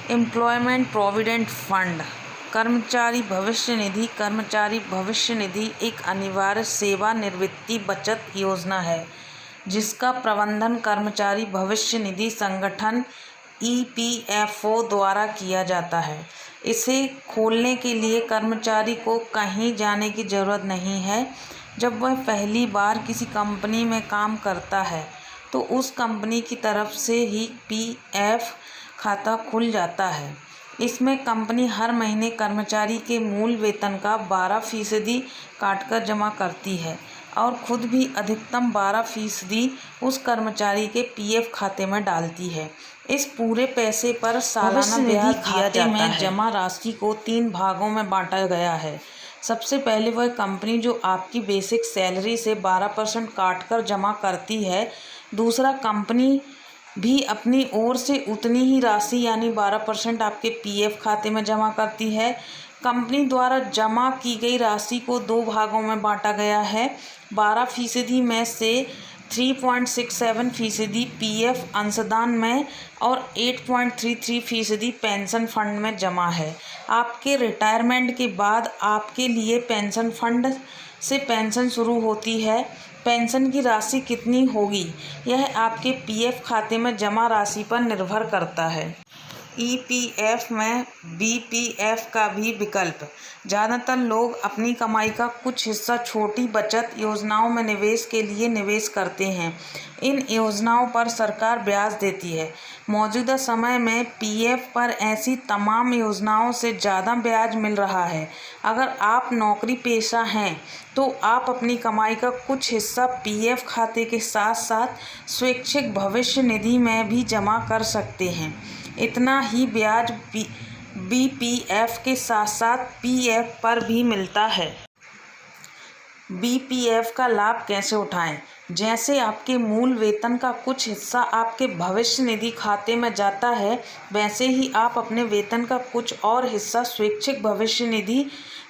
Employment provident fund कर्मचारी भविष्य निधि एक अनिवार्य सेवानिवृत्ति बचत योजना है जिसका प्रबंधन कर्मचारी भविष्य निधि संगठन EPFO द्वारा किया जाता है। इसे खोलने के लिए कर्मचारी को कहीं जाने की ज़रूरत नहीं है। जब वह पहली बार किसी कंपनी में काम करता है तो उस कंपनी की तरफ से ही PF खाता खुल जाता है। इसमें कंपनी हर महीने कर्मचारी के मूल वेतन का 12% काटकर जमा करती है और खुद भी अधिकतम 12% उस कर्मचारी के PF खाते में डालती है। इस पूरे पैसे पर सालाना ब्याज दिया जाता है। जमा राशि को 3 भागों में बांटा गया है। सबसे पहले वह कंपनी जो आपकी बेसिक सैलरी से 12% काटकर जमा करती है। दूसरा, कंपनी भी अपनी ओर से उतनी ही राशि यानी 12% आपके PF खाते में जमा करती है। कंपनी द्वारा जमा की गई राशि को 2 भागों में बांटा गया है। 12% में से 3.67% PF अंशदान में और 8.33% पेंशन फंड में जमा है। आपके रिटायरमेंट के बाद आपके लिए पेंशन फंड से पेंशन शुरू होती है। पेंशन की राशि कितनी होगी यह आपके PF खाते में जमा राशि पर निर्भर करता है। EPF में BPF का भी विकल्प। ज़्यादातर लोग अपनी कमाई का कुछ हिस्सा छोटी बचत योजनाओं में निवेश के लिए निवेश करते हैं। इन योजनाओं पर सरकार ब्याज देती है। मौजूदा समय में PF पर ऐसी तमाम योजनाओं से ज़्यादा ब्याज मिल रहा है। अगर आप नौकरी पेशा हैं तो आप अपनी कमाई का कुछ हिस्सा PF खाते के साथ साथ स्वैच्छिक भविष्य निधि में भी जमा कर सकते हैं। इतना ही ब्याज BPF के साथ साथ PF पर भी मिलता है। BPF का लाभ कैसे उठाएं? जैसे आपके मूल वेतन का कुछ हिस्सा आपके भविष्य निधि खाते में जाता है, वैसे ही आप अपने वेतन का कुछ और हिस्सा स्वैच्छिक भविष्य निधि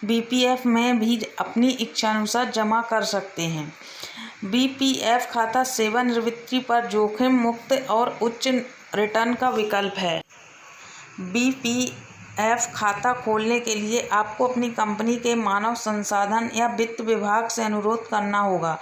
BPF में भी अपनी इच्छानुसार जमा कर सकते हैं। BPF खाता सेवानिवृत्ति पर जोखिम मुक्त और उच्च रिटर्न का विकल्प है। BPF खाता खोलने के लिए आपको अपनी कंपनी के मानव संसाधन या वित्त विभाग से अनुरोध करना होगा।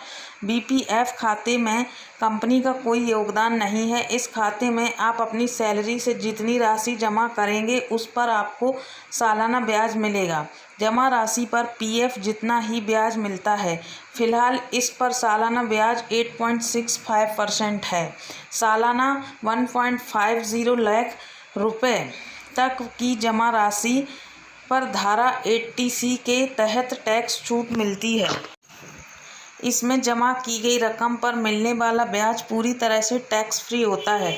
BPF खाते में कंपनी का कोई योगदान नहीं है। इस खाते में आप अपनी सैलरी से जितनी राशि जमा करेंगे उस पर आपको सालाना ब्याज मिलेगा। जमा राशि पर PF जितना ही ब्याज मिलता है। फिलहाल इस पर सालाना ब्याज 8.65% है। सालाना 1.50 लाख रुपए तक की जमा राशि पर धारा 80C के तहत टैक्स छूट मिलती है। इसमें जमा की गई रकम पर मिलने वाला ब्याज पूरी तरह से टैक्स फ्री होता है।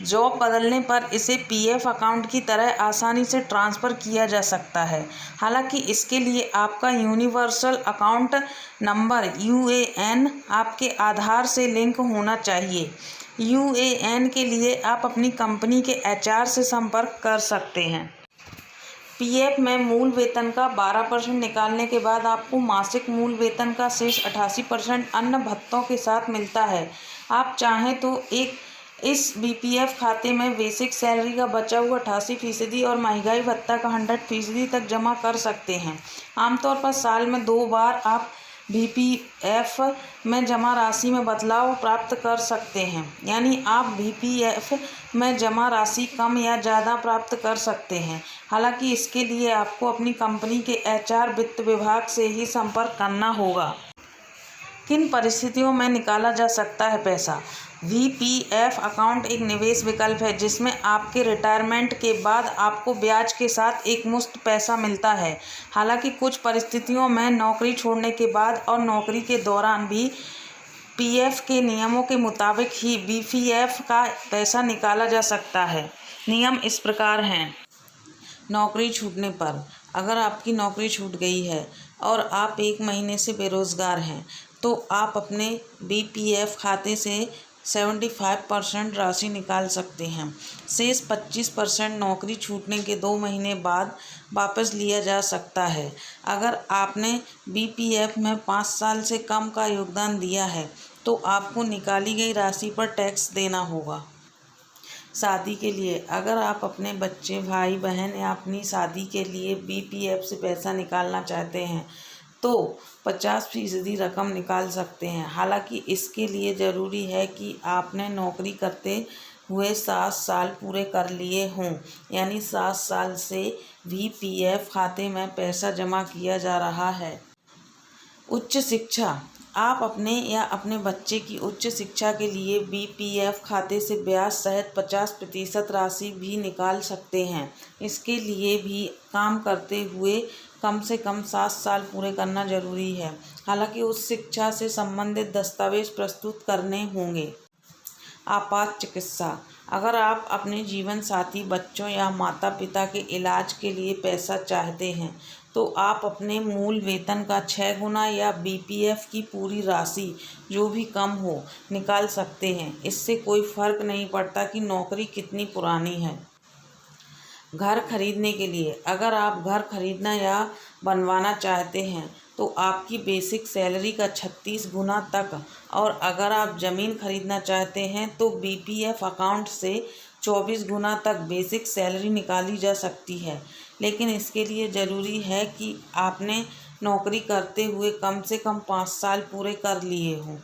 जॉब बदलने पर इसे PF अकाउंट की तरह आसानी से ट्रांसफ़र किया जा सकता है। हालांकि इसके लिए आपका यूनिवर्सल अकाउंट नंबर UAN आपके आधार से लिंक होना चाहिए। UAN के लिए आप अपनी कंपनी के HR से संपर्क कर सकते हैं। PF में मूल वेतन का 12% निकालने के बाद आपको मासिक मूल वेतन का शेष 88% अन्य भत्तों के साथ मिलता है। आप चाहें तो इस BPF खाते में बेसिक सैलरी का बचा हुआ 88% और महंगाई भत्ता का 100% तक जमा कर सकते हैं। आमतौर पर साल में 2 बार आप BPF में जमा राशि में बदलाव प्राप्त कर सकते हैं, यानी आप BPF में जमा राशि कम या ज़्यादा प्राप्त कर सकते हैं। हालांकि इसके लिए आपको अपनी कंपनी के HR वित्त विभाग से ही संपर्क करना होगा। किन परिस्थितियों में निकाला जा सकता है पैसा? BPF अकाउंट एक निवेश विकल्प है जिसमें आपके रिटायरमेंट के बाद आपको ब्याज के साथ एक मुश्त पैसा मिलता है। हालांकि कुछ परिस्थितियों में नौकरी छोड़ने के बाद और नौकरी के दौरान भी PF के नियमों के मुताबिक ही BPF का पैसा निकाला जा सकता है। नियम इस प्रकार हैं। नौकरी छूटने पर, अगर आपकी नौकरी छूट गई है और आप 1 महीने से बेरोज़गार हैं तो आप अपने BPF खाते से 75% राशि निकाल सकते हैं। शेष 25% नौकरी छूटने के 2 महीने बाद वापस लिया जा सकता है। अगर आपने BPF में 5 साल से कम का योगदान दिया है तो आपको निकाली गई राशि पर टैक्स देना होगा। शादी के लिए अगर आप अपने बच्चे, भाई बहन या अपनी शादी के लिए बीपीएफ से पैसा निकालना चाहते हैं तो 50% रकम निकाल सकते हैं। हालांकि इसके लिए ज़रूरी है कि आपने नौकरी करते हुए 7 साल पूरे कर लिए हों, यानी 7 साल से बीपीएफ खाते में पैसा जमा किया जा रहा है। उच्च शिक्षा आप अपने या अपने बच्चे की उच्च शिक्षा के लिए बीपीएफ खाते से ब्याज सहित 50% राशि भी निकाल सकते हैं। इसके लिए भी काम करते हुए कम से कम 7 साल पूरे करना जरूरी है। हालांकि उस शिक्षा से संबंधित दस्तावेज प्रस्तुत करने होंगे। आपात चिकित्सा अगर आप अपने जीवन साथी, बच्चों या माता पिता के इलाज के लिए पैसा चाहते हैं तो आप अपने मूल वेतन का 6 गुना या बीपीएफ की पूरी राशि जो भी कम हो निकाल सकते हैं। इससे कोई फर्क नहीं पड़ता कि नौकरी कितनी पुरानी है। घर खरीदने के लिए अगर आप घर खरीदना या बनवाना चाहते हैं तो आपकी बेसिक सैलरी का 36 गुना तक, और अगर आप ज़मीन खरीदना चाहते हैं तो बीपीएफ अकाउंट से 24 गुना तक बेसिक सैलरी निकाली जा सकती है। लेकिन इसके लिए ज़रूरी है कि आपने नौकरी करते हुए कम से कम 5 साल पूरे कर लिए हों।